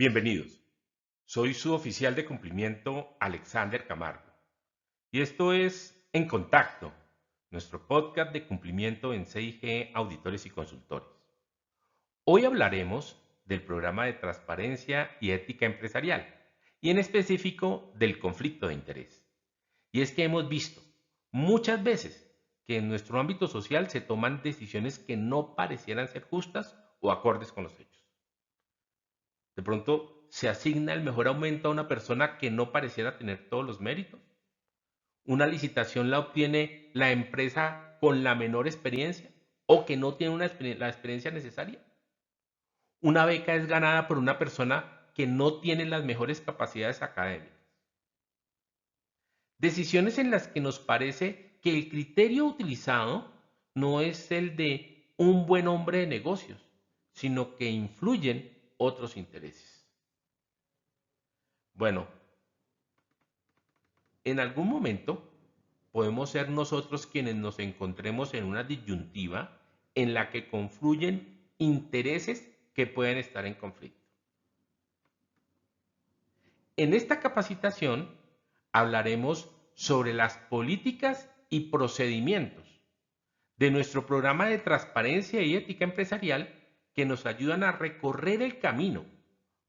Bienvenidos. Soy su oficial de cumplimiento, Alexander Camargo. Y esto es En Contacto, nuestro podcast de cumplimiento en CIG Auditores y Consultores. Hoy hablaremos del programa de transparencia y ética empresarial, y en específico del conflicto de interés. Y es que hemos visto muchas veces que en nuestro ámbito social se toman decisiones que no parecieran ser justas o acordes con los hechos. De pronto se asigna el mejor aumento a una persona que no pareciera tener todos los méritos. Una licitación la obtiene la empresa con la menor experiencia o que no tiene la experiencia necesaria. Una beca es ganada por una persona que no tiene las mejores capacidades académicas. Decisiones en las que nos parece que el criterio utilizado no es el de un buen hombre de negocios, sino que influyen otros intereses. Bueno, en algún momento podemos ser nosotros quienes nos encontremos en una disyuntiva en la que confluyen intereses que pueden estar en conflicto. En esta capacitación hablaremos sobre las políticas y procedimientos de nuestro programa de transparencia y ética empresarial que nos ayudan a recorrer el camino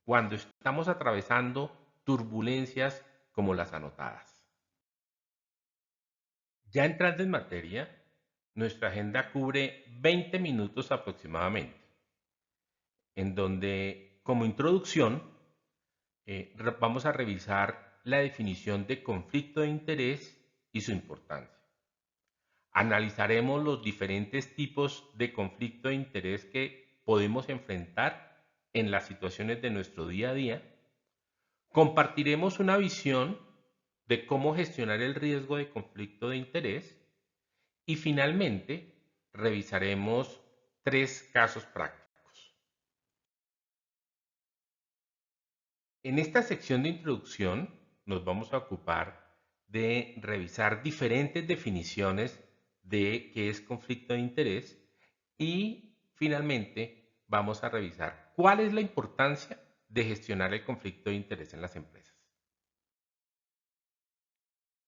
cuando estamos atravesando turbulencias como las anotadas. Ya entrando en materia, nuestra agenda cubre 20 minutos aproximadamente, en donde como introducción vamos a revisar la definición de conflicto de interés y su importancia. Analizaremos los diferentes tipos de conflicto de interés que podemos enfrentar en las situaciones de nuestro día a día. Compartiremos una visión de cómo gestionar el riesgo de conflicto de interés. Y finalmente, revisaremos 3 casos prácticos. En esta sección de introducción nos vamos a ocupar de revisar diferentes definiciones de qué es conflicto de interés y finalmente vamos a revisar cuál es la importancia de gestionar el conflicto de interés en las empresas.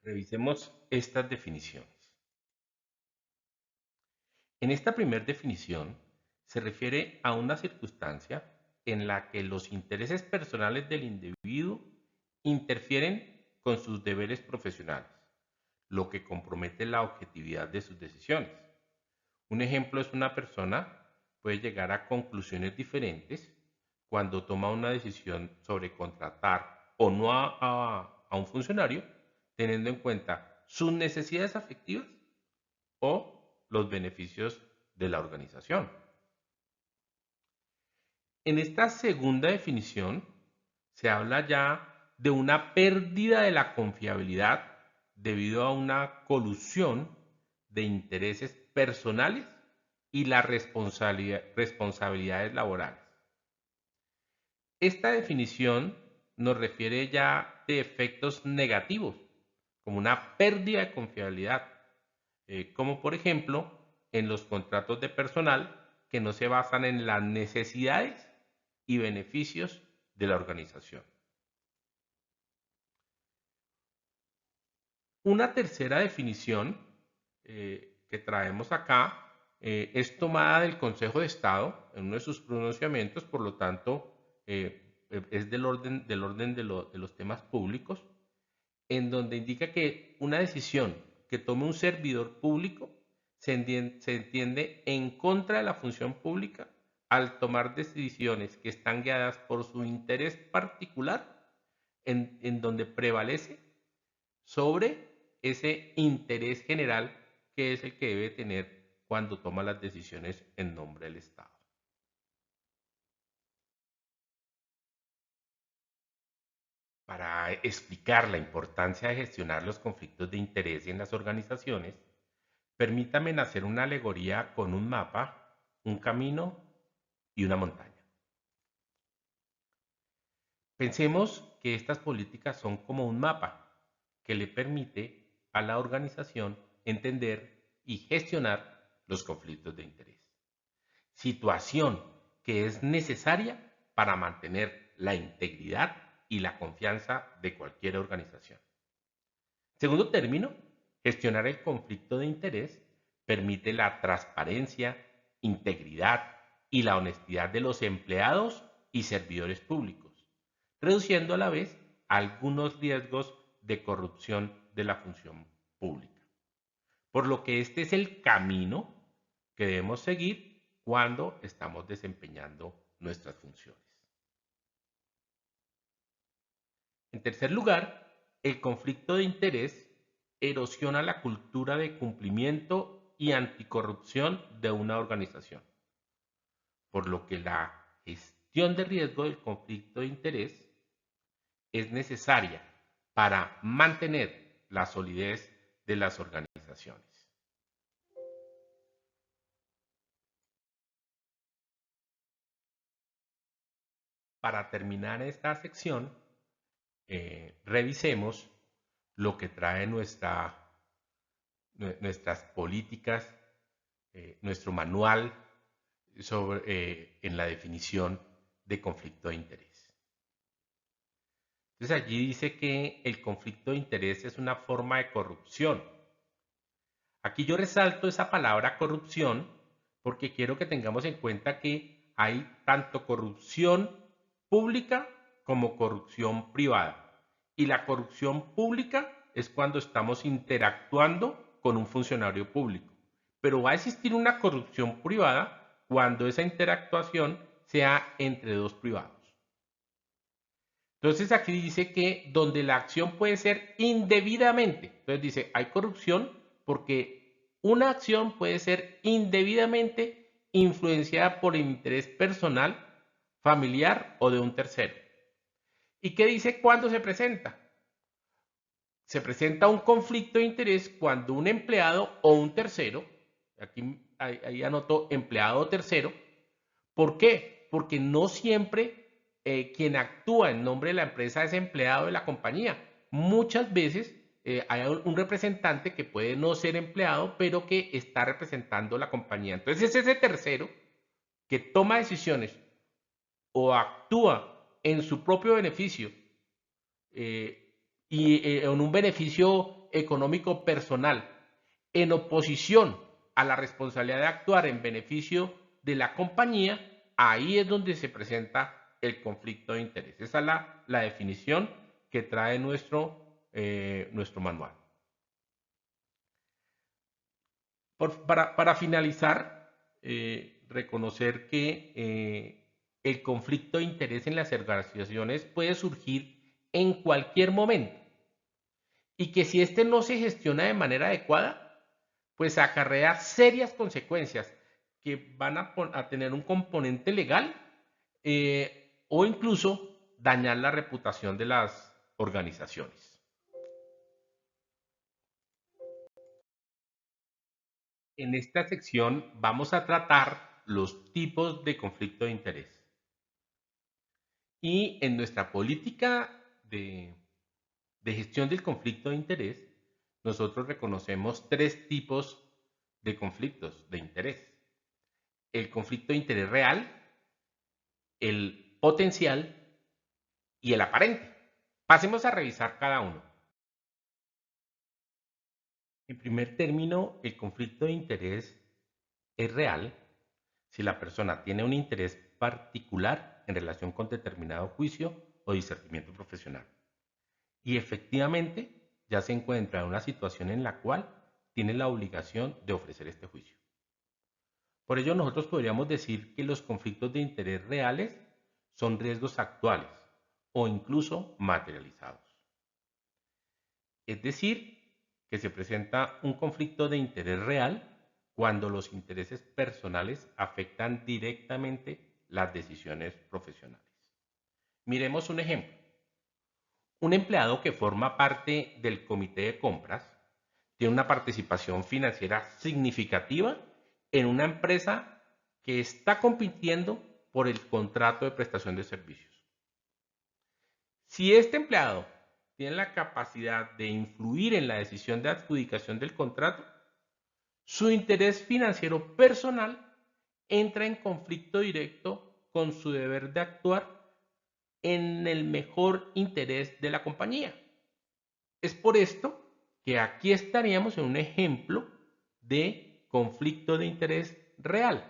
Revisemos estas definiciones. En esta primera definición se refiere a una circunstancia en la que los intereses personales del individuo interfieren con sus deberes profesionales, lo que compromete la objetividad de sus decisiones. Un ejemplo es una persona puede llegar a conclusiones diferentes cuando toma una decisión sobre contratar o no a un funcionario, teniendo en cuenta sus necesidades afectivas o los beneficios de la organización. En esta segunda definición se habla ya de una pérdida de la confiabilidad debido a una colusión de intereses personales y las responsabilidades laborales. Esta definición nos refiere ya de efectos negativos, como una pérdida de confiabilidad, como por ejemplo en los contratos de personal que no se basan en las necesidades y beneficios de la organización. Una tercera definición que traemos acá es tomada del Consejo de Estado en uno de sus pronunciamientos, por lo tanto es del orden de los temas públicos, en donde indica que una decisión que tome un servidor público se entiende en contra de la función pública al tomar decisiones que están guiadas por su interés particular, en donde prevalece sobre ese interés general que es el que debe tener cuando toma las decisiones en nombre del Estado. Para explicar la importancia de gestionar los conflictos de interés en las organizaciones, permítame hacer una alegoría con un mapa, un camino y una montaña. Pensemos que estas políticas son como un mapa que le permite a la organización entender y gestionar los conflictos de interés. Situación que es necesaria para mantener la integridad y la confianza de cualquier organización. Segundo término, gestionar el conflicto de interés permite la transparencia, integridad y la honestidad de los empleados y servidores públicos, reduciendo a la vez algunos riesgos de corrupción de la función pública. Por lo que este es el camino que debemos seguir cuando estamos desempeñando nuestras funciones. En tercer lugar, el conflicto de interés erosiona la cultura de cumplimiento y anticorrupción de una organización, por lo que la gestión de riesgo del conflicto de interés es necesaria para mantener la solidez de las organizaciones. Para terminar esta sección, revisemos lo que trae nuestras políticas, nuestro manual en la definición de conflicto de interés. Entonces allí dice que el conflicto de interés es una forma de corrupción. Aquí yo resalto esa palabra corrupción porque quiero que tengamos en cuenta que hay tanto corrupción pública como corrupción privada. Y la corrupción pública es cuando estamos interactuando con un funcionario público. Pero va a existir una corrupción privada cuando esa interactuación sea entre dos privados. Entonces aquí dice que donde la acción puede ser indebidamente. Entonces dice, hay corrupción porque una acción puede ser indebidamente influenciada por el interés personal, familiar o de un tercero. ¿Y qué dice cuándo se presenta? Se presenta un conflicto de interés cuando un empleado o un tercero, aquí ahí anoto empleado o tercero, ¿por qué? Porque no siempre quien actúa en nombre de la empresa es empleado de la compañía. Muchas veces hay un representante que puede no ser empleado, pero que está representando la compañía. Entonces es ese tercero que toma decisiones o actúa en su propio beneficio en un beneficio económico personal, en oposición a la responsabilidad de actuar en beneficio de la compañía, ahí es donde se presenta el conflicto de interés. Esa es la definición que trae nuestro manual. Para finalizar, reconocer que el conflicto de interés en las organizaciones puede surgir en cualquier momento y que si este no se gestiona de manera adecuada, pues acarrea serias consecuencias que van a tener un componente legal o incluso dañar la reputación de las organizaciones. En esta sección vamos a tratar los tipos de conflicto de interés. Y en nuestra política de gestión del conflicto de interés, nosotros reconocemos tres tipos de conflictos de interés. El conflicto de interés real, el potencial y el aparente. Pasemos a revisar cada uno. En primer término, el conflicto de interés es real si la persona tiene un interés particular en relación con determinado juicio o discernimiento profesional. Y efectivamente ya se encuentra en una situación en la cual tiene la obligación de ofrecer este juicio. Por ello, nosotros podríamos decir que los conflictos de interés reales son riesgos actuales o incluso materializados. Es decir, que se presenta un conflicto de interés real cuando los intereses personales afectan directamente las decisiones profesionales. Miremos un ejemplo. Un empleado que forma parte del comité de compras tiene una participación financiera significativa en una empresa que está compitiendo por el contrato de prestación de servicios. Si este empleado tiene la capacidad de influir en la decisión de adjudicación del contrato, su interés financiero personal entra en conflicto directo con su deber de actuar en el mejor interés de la compañía. Es por esto que aquí estaríamos en un ejemplo de conflicto de interés real.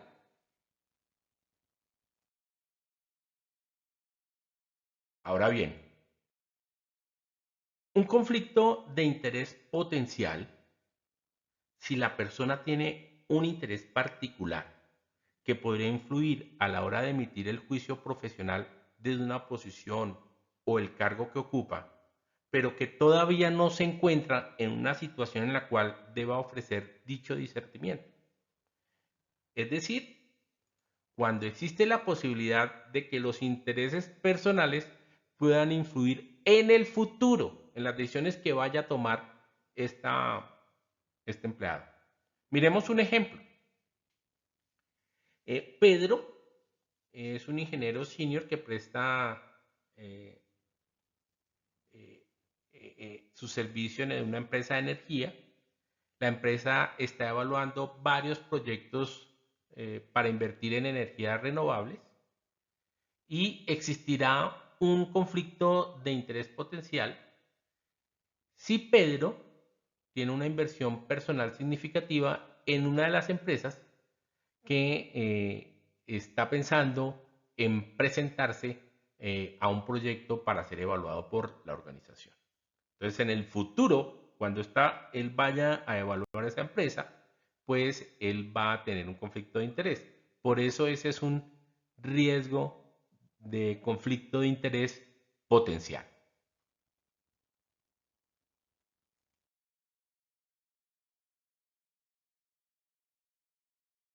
Ahora bien, un conflicto de interés potencial, si la persona tiene un interés particular que podría influir a la hora de emitir el juicio profesional desde una posición o el cargo que ocupa, pero que todavía no se encuentra en una situación en la cual deba ofrecer dicho discernimiento. Es decir, cuando existe la posibilidad de que los intereses personales puedan influir en el futuro, en las decisiones que vaya a tomar este empleado. Miremos un ejemplo. Pedro es un ingeniero senior que presta eh, su servicio en una empresa de energía. La empresa está evaluando varios proyectos para invertir en energías renovables y existirá un conflicto de interés potencial si Pedro tiene una inversión personal significativa en una de las empresas que está pensando en presentarse a un proyecto para ser evaluado por la organización. Entonces, en el futuro, cuando él vaya a evaluar esa empresa, pues él va a tener un conflicto de interés. Por eso ese es un riesgo de conflicto de interés potencial.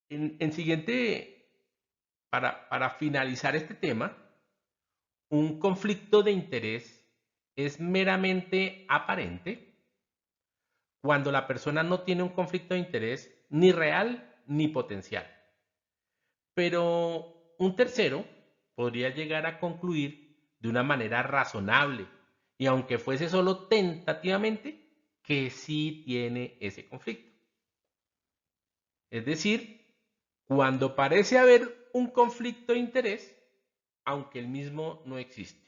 En siguiente, para finalizar este tema, un conflicto de interés es meramente aparente cuando la persona no tiene un conflicto de interés ni real ni potencial. Pero un tercero podría llegar a concluir de una manera razonable y aunque fuese solo tentativamente, que sí tiene ese conflicto. Es decir, cuando parece haber un conflicto de interés, aunque el mismo no existe.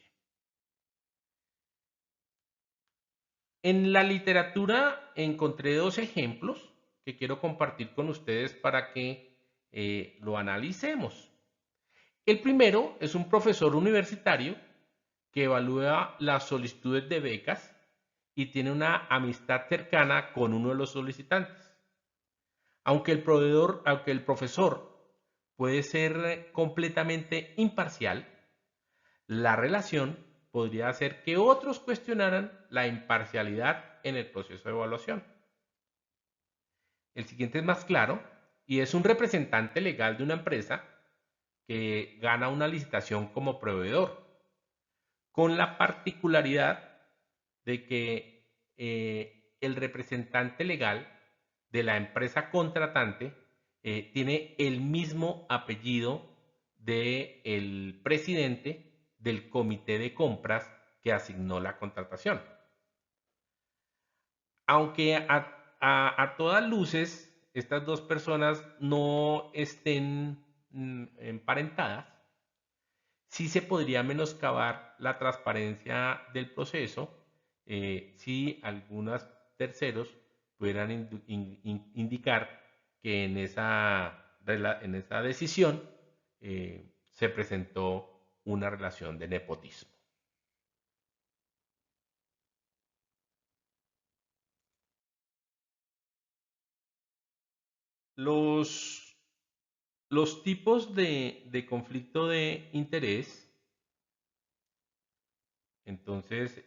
En la literatura encontré dos ejemplos que quiero compartir con ustedes para que lo analicemos. El primero es un profesor universitario que evalúa las solicitudes de becas y tiene una amistad cercana con uno de los solicitantes. Aunque el profesor puede ser completamente imparcial, la relación podría hacer que otros cuestionaran la imparcialidad en el proceso de evaluación. El siguiente es más claro y es un representante legal de una empresa que gana una licitación como proveedor, con la particularidad de que el representante legal de la empresa contratante tiene el mismo apellido del presidente del comité de compras que asignó la contratación. Aunque a todas luces estas dos personas no estén emparentadas, sí se podría menoscabar la transparencia del proceso si algunos terceros pudieran indicar que en esa decisión se presentó una relación de nepotismo. Los, los tipos de conflicto de interés, entonces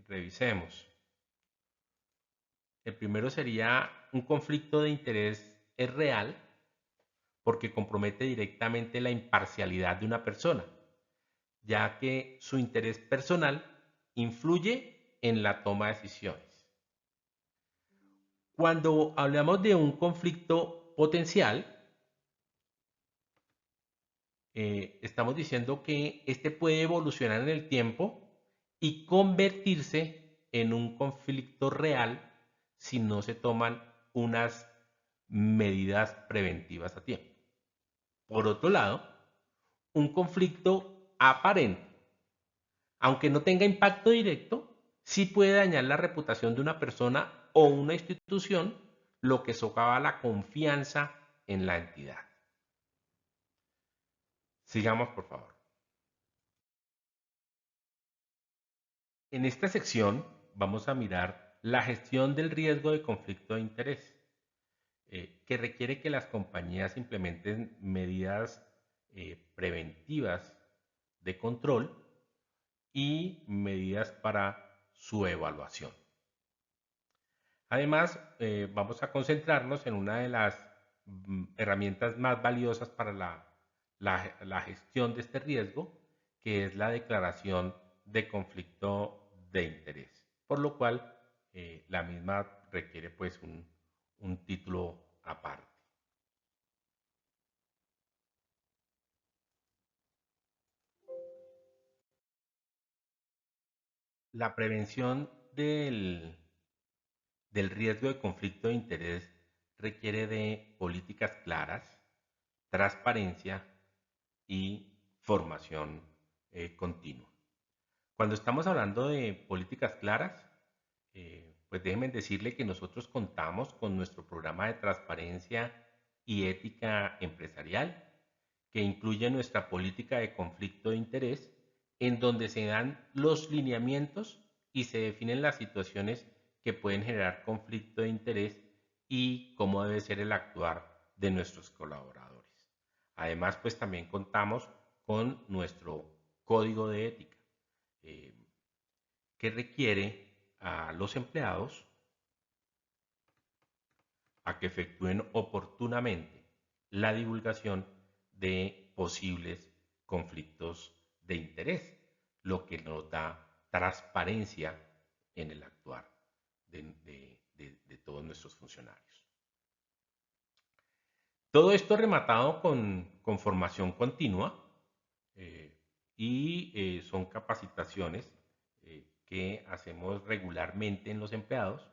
revisemos. El primero sería un conflicto de interés es real porque compromete directamente la imparcialidad de una persona, ya que su interés personal influye en la toma de decisiones. Cuando hablamos de un conflicto potencial, estamos diciendo que este puede evolucionar en el tiempo y convertirse en un conflicto real si no se toman unas medidas preventivas a tiempo. Por otro lado, un conflicto aparente, aunque no tenga impacto directo, sí puede dañar la reputación de una persona o una institución, lo que socava la confianza en la entidad. Sigamos, por favor. En esta sección vamos a mirar la gestión del riesgo de conflicto de interés, que requiere que las compañías implementen medidas preventivas de control y medidas para su evaluación. Además, vamos a concentrarnos en una de las herramientas más valiosas para la gestión de este riesgo, que es la declaración de conflicto de interés, por lo cual la misma requiere pues un título aparte. La prevención del riesgo de conflicto de interés requiere de políticas claras, transparencia y formación continua. Cuando estamos hablando de políticas claras, pues déjenme decirle que nosotros contamos con nuestro programa de transparencia y ética empresarial, que incluye nuestra política de conflicto de interés, en donde se dan los lineamientos y se definen las situaciones que pueden generar conflicto de interés y cómo debe ser el actuar de nuestros colaboradores. Además, pues también contamos con nuestro código de ética, eh, que requiere a los empleados a que efectúen oportunamente la divulgación de posibles conflictos de interés, lo que nos da transparencia en el actuar de todos nuestros funcionarios. Todo esto rematado con formación continua, eh, y son capacitaciones que hacemos regularmente en los empleados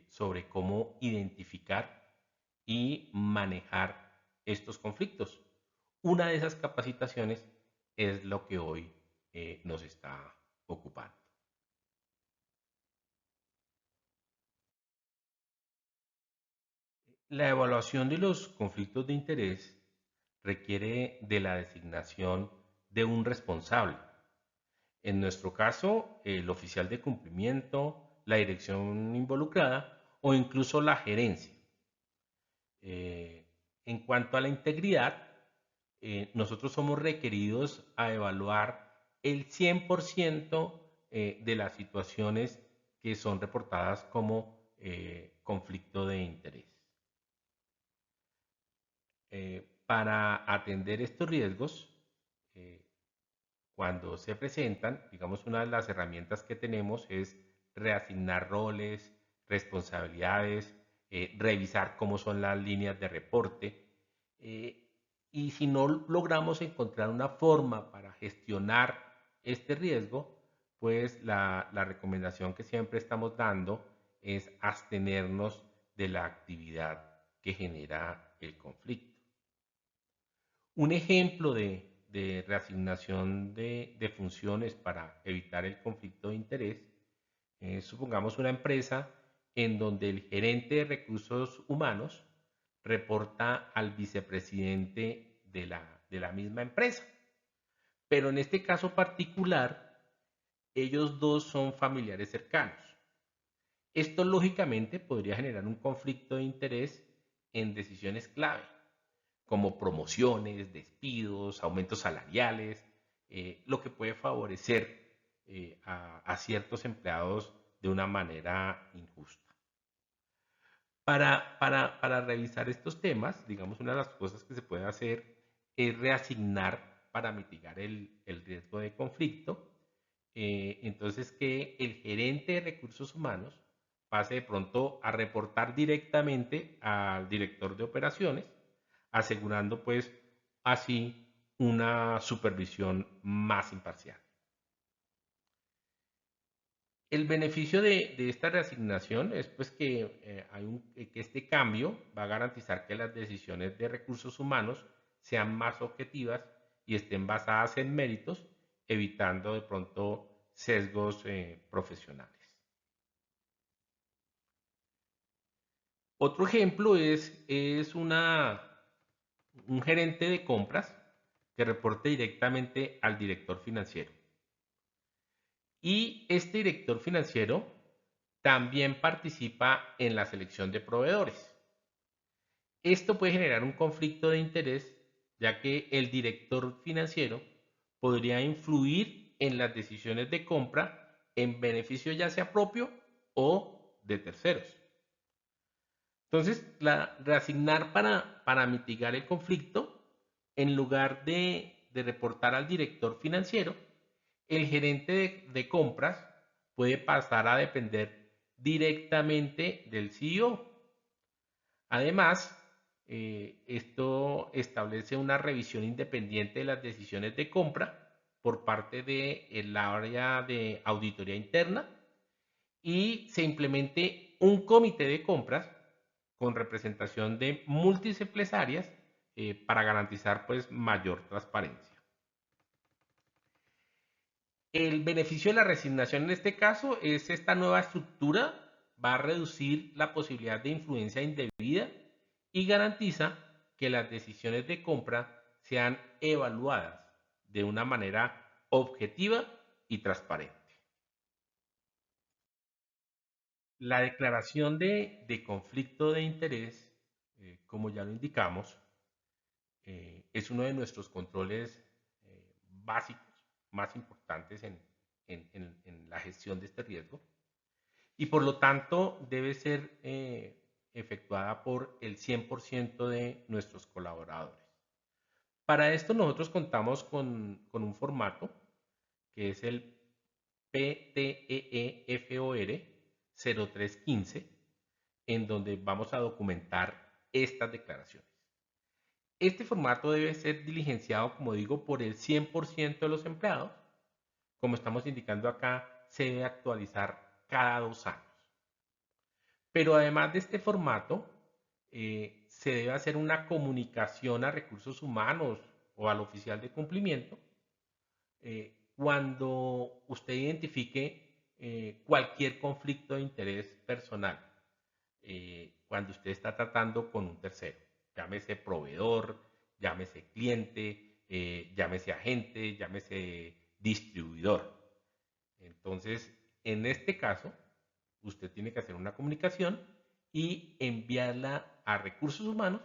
sobre cómo identificar y manejar estos conflictos. Una de esas capacitaciones es lo que hoy nos está ocupando. La evaluación de los conflictos de interés requiere de la designación de un responsable. En nuestro caso, el oficial de cumplimiento, la dirección involucrada o incluso la gerencia. En cuanto a la integridad, nosotros somos requeridos a evaluar el 100% de las situaciones que son reportadas como conflicto de interés. Para atender estos riesgos, eh, cuando se presentan, digamos, una de las herramientas que tenemos es reasignar roles, responsabilidades, revisar cómo son las líneas de reporte. eh, y si no logramos encontrar una forma para gestionar este riesgo, pues la recomendación que siempre estamos dando es abstenernos de la actividad que genera el conflicto. Un ejemplo de reasignación de funciones para evitar el conflicto de interés es, supongamos, una empresa en donde el gerente de recursos humanos reporta al vicepresidente de la misma empresa. Pero en este caso particular, ellos dos son familiares cercanos. Esto lógicamente podría generar un conflicto de interés en decisiones clave, como promociones, despidos, aumentos salariales, lo que puede favorecer a ciertos empleados de una manera injusta. Para revisar estos temas, digamos, una de las cosas que se puede hacer es reasignar para mitigar el riesgo de conflicto. Entonces, que el gerente de recursos humanos pase de pronto a reportar directamente al director de operaciones, asegurando pues así una supervisión más imparcial. El beneficio de esta reasignación es pues que, que este cambio va a garantizar que las decisiones de recursos humanos sean más objetivas y estén basadas en méritos, evitando de pronto sesgos profesionales. Otro ejemplo es un gerente de compras que reporte directamente al director financiero. Y este director financiero también participa en la selección de proveedores. Esto puede generar un conflicto de interés, ya que el director financiero podría influir en las decisiones de compra en beneficio ya sea propio o de terceros. Entonces, reasignar para mitigar el conflicto, en lugar de reportar al director financiero, el gerente de compras puede pasar a depender directamente del CEO. Además, esto establece una revisión independiente de las decisiones de compra por parte del área de auditoría interna y se implemente un comité de compras con representación de múltiples áreas para garantizar pues mayor transparencia. El beneficio de la resignación en este caso es esta nueva estructura va a reducir la posibilidad de influencia indebida y garantiza que las decisiones de compra sean evaluadas de una manera objetiva y transparente. La declaración de conflicto de interés, como ya lo indicamos, es uno de nuestros controles básicos más importantes en la gestión de este riesgo y por lo tanto debe ser efectuada por el 100% de nuestros colaboradores. Para esto nosotros contamos con un formato que es el PTEEFOR 0315, en donde vamos a documentar estas declaraciones. Este formato debe ser diligenciado, como digo, por el 100% de los empleados. Como estamos indicando acá, se debe actualizar cada 2 años. Pero además de este formato, se debe hacer una comunicación a recursos humanos o al oficial de cumplimiento cuando usted identifique cualquier conflicto de interés personal, cuando usted está tratando con un tercero, llámese proveedor, llámese cliente, llámese agente, llámese distribuidor. Entonces, en este caso, usted tiene que hacer una comunicación y enviarla a recursos humanos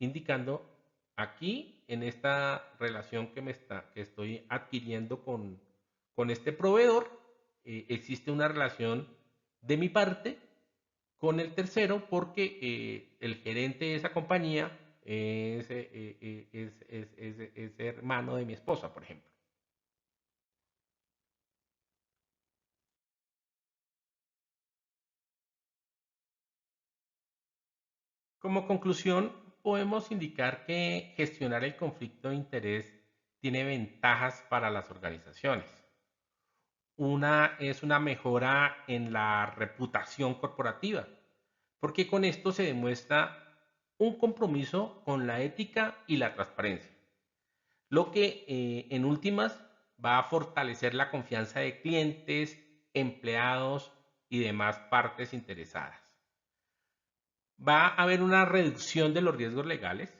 indicando aquí en esta relación que estoy adquiriendo con este proveedor, existe una relación de mi parte con el tercero porque el gerente de esa compañía es hermano de mi esposa, por ejemplo. Como conclusión, podemos indicar que gestionar el conflicto de interés tiene ventajas para las organizaciones. Una es una mejora en la reputación corporativa, porque con esto se demuestra un compromiso con la ética y la transparencia, lo que en últimas va a fortalecer la confianza de clientes, empleados y demás partes interesadas. Va a haber una reducción de los riesgos legales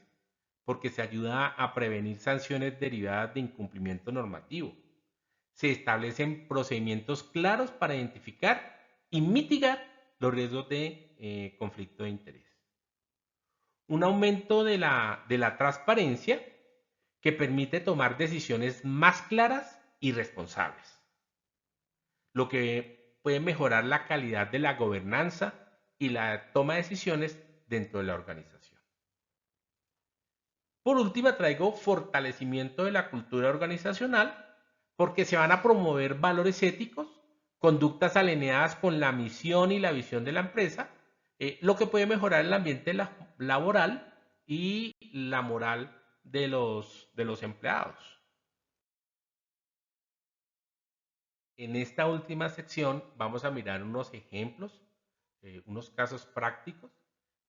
porque se ayuda a prevenir sanciones derivadas de incumplimiento normativo. Se establecen procedimientos claros para identificar y mitigar los riesgos de conflicto de interés. Un aumento de la transparencia que permite tomar decisiones más claras y responsables, lo que puede mejorar la calidad de la gobernanza y la toma de decisiones dentro de la organización. Por último, traigo fortalecimiento de la cultura organizacional porque se van a promover valores éticos, conductas alineadas con la misión y la visión de la empresa, lo que puede mejorar el ambiente laboral y la moral de los empleados. En esta última sección vamos a mirar unos ejemplos, unos casos prácticos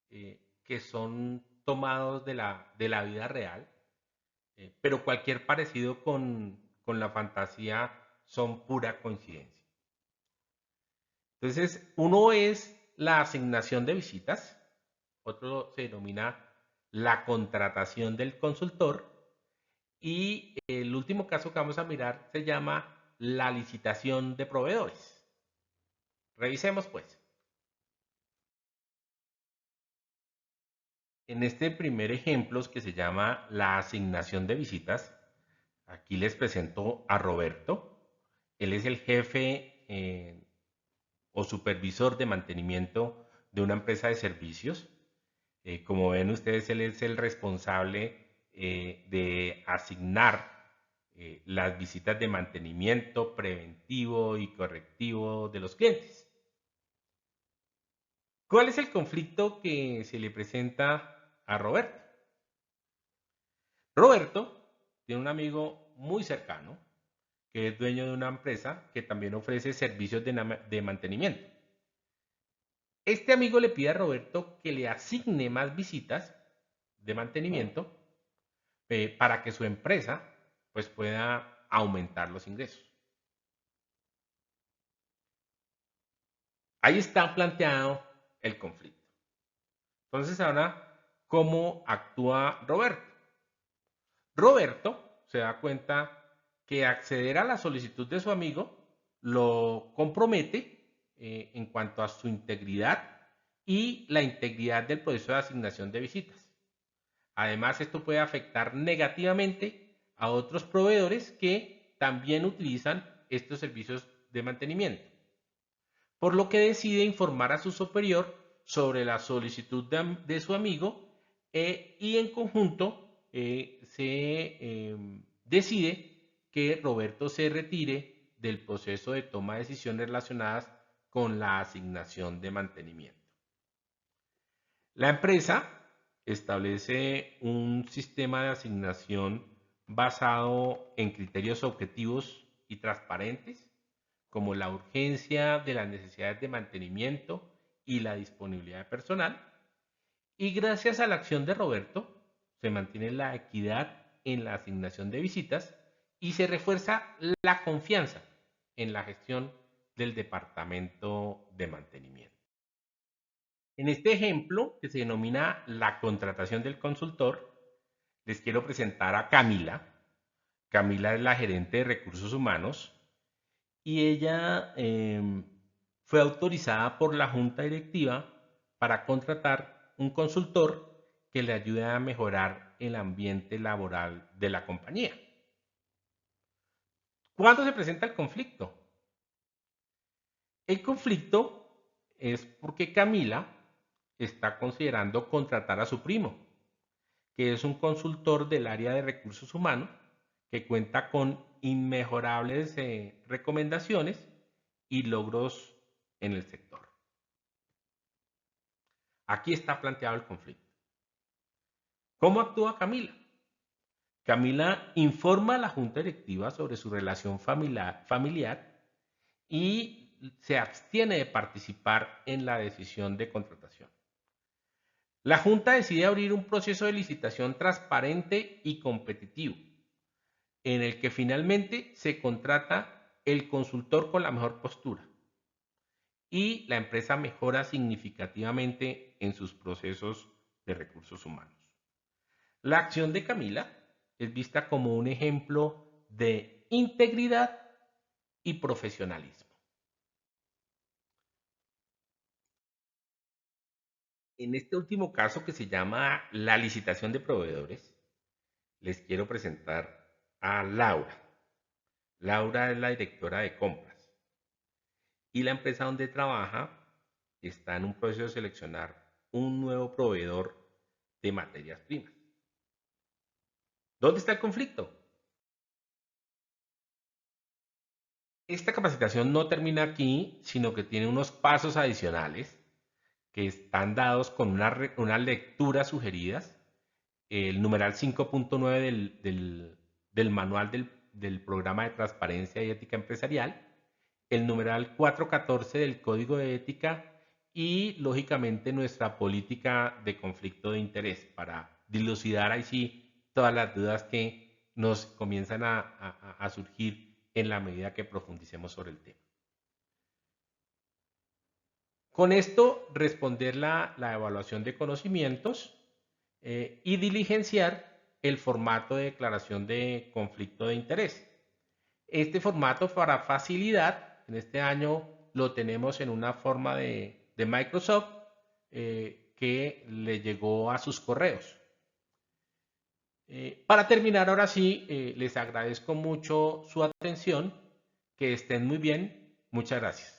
que son tomados de la vida real pero cualquier parecido con la fantasía son pura coincidencia. Entonces, uno es la asignación de visitas, otro se denomina la contratación del consultor y el último caso que vamos a mirar se llama la licitación de proveedores. Revisemos pues. En este primer ejemplo que se llama la asignación de visitas, aquí les presento a Roberto. Él es el jefe o supervisor de mantenimiento de una empresa de servicios. Como ven ustedes, él es el responsable de asignar las visitas de mantenimiento preventivo y correctivo de los clientes. ¿Cuál es el conflicto que se le presenta a Roberto? Roberto tiene un amigo muy cercano que es dueño de una empresa que también ofrece servicios de mantenimiento. Este amigo le pide a Roberto que le asigne más visitas de mantenimiento para que su empresa pues, pueda aumentar los ingresos. Ahí está planteado el conflicto. Entonces ahora, ¿cómo actúa Roberto? Roberto se da cuenta que acceder a la solicitud de su amigo lo compromete en cuanto a su integridad y la integridad del proceso de asignación de visitas. Además, esto puede afectar negativamente a otros proveedores que también utilizan estos servicios de mantenimiento. Por lo que decide informar a su superior sobre la solicitud de su amigo y en conjunto se decide que Roberto se retire del proceso de toma de decisiones relacionadas con la asignación de mantenimiento. La empresa establece un sistema de asignación basado en criterios objetivos y transparentes, como la urgencia de las necesidades de mantenimiento y la disponibilidad de personal. Y gracias a la acción de Roberto, se mantiene la equidad en la asignación de visitas y se refuerza la confianza en la gestión del departamento de mantenimiento. En este ejemplo, que se denomina la contratación del consultor, les quiero presentar a Camila. Camila es la gerente de recursos humanos y ella fue autorizada por la junta directiva para contratar un consultor que le ayude a mejorar el ambiente laboral de la compañía. ¿Cuándo se presenta el conflicto? El conflicto es porque Camila está considerando contratar a su primo, que es un consultor del área de recursos humanos que cuenta con inmejorables recomendaciones y logros en el sector. Aquí está planteado el conflicto. ¿Cómo actúa Camila? Camila informa a la junta directiva sobre su relación familiar y se abstiene de participar en la decisión de contratación. La junta decide abrir un proceso de licitación transparente y competitivo, en el que finalmente se contrata el consultor con la mejor postura y la empresa mejora significativamente en sus procesos de recursos humanos. La acción de Camila es vista como un ejemplo de integridad y profesionalismo. En este último caso que se llama la licitación de proveedores, les quiero presentar a Laura. Laura es la directora de compras y la empresa donde trabaja está en un proceso de seleccionar un nuevo proveedor de materias primas. ¿Dónde está el conflicto? Esta capacitación no termina aquí, sino que tiene unos pasos adicionales que están dados con unas lecturas sugeridas. El numeral 5.9 del manual del programa de transparencia y ética empresarial, el numeral 414 del código de ética y lógicamente nuestra política de conflicto de interés para dilucidar ahí sí todas las dudas que nos comienzan a surgir en la medida que profundicemos sobre el tema. Con esto, responder la evaluación de conocimientos y diligenciar el formato de declaración de conflicto de interés. Este formato, para facilidad, en este año lo tenemos en una forma de Microsoft que le llegó a sus correos. Para terminar, ahora sí, les agradezco mucho su atención, que estén muy bien, muchas gracias.